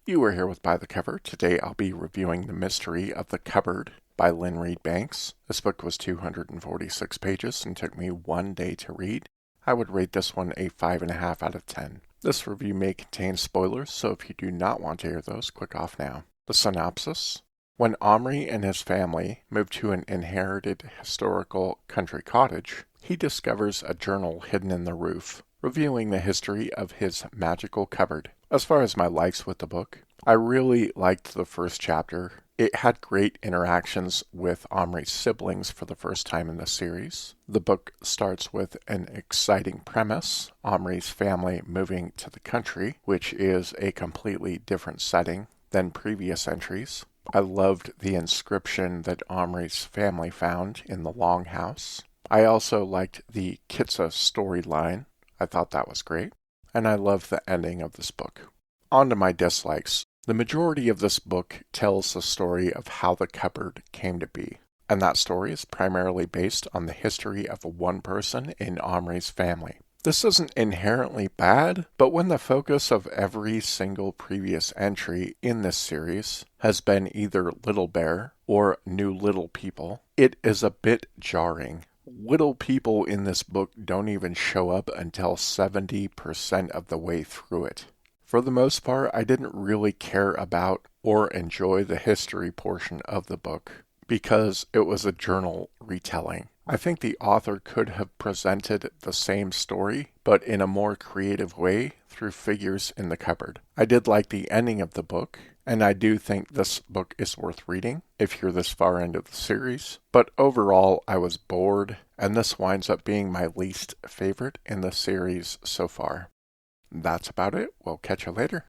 You are here with By the Cover. Today I'll be reviewing The Mystery of the Cupboard by Lynne Reid. This book was 246 pages and took me one day to read. I would rate this one a 5.5 out of 10. This review may contain spoilers, so if you do not want to hear those, click off now. The synopsis: when Omri and his family move to an inherited historical country cottage, he discovers a journal hidden in the roof, revealing the history of his magical cupboard. As far as my likes with the book, I really liked the first chapter. It had great interactions with Omri's siblings for the first time in the series. The book starts with an exciting premise: Omri's family moving to the country, which is a completely different setting than previous entries. I loved the inscription that Omri's family found in the Longhouse. I also liked the Kitsa storyline. I thought that was great. And I love the ending of this book. On to my dislikes. The majority of this book tells the story of how the cupboard came to be, and that story is primarily based on the history of one person in Omri's family. This isn't inherently bad, but when the focus of every single previous entry in this series has been either Little Bear or New Little People, it is a bit jarring. Little people in this book don't even show up until 70% of the way through it. For the most part, I didn't really care about or enjoy the history portion of the book because it was a journal retelling. I think the author could have presented the same story, but in a more creative way through figures in the cupboard. I did like the ending of the book, and I do think this book is worth reading if you're this far into the series. But overall, I was bored, and this winds up being my least favorite in the series so far. That's about it. We'll catch you later.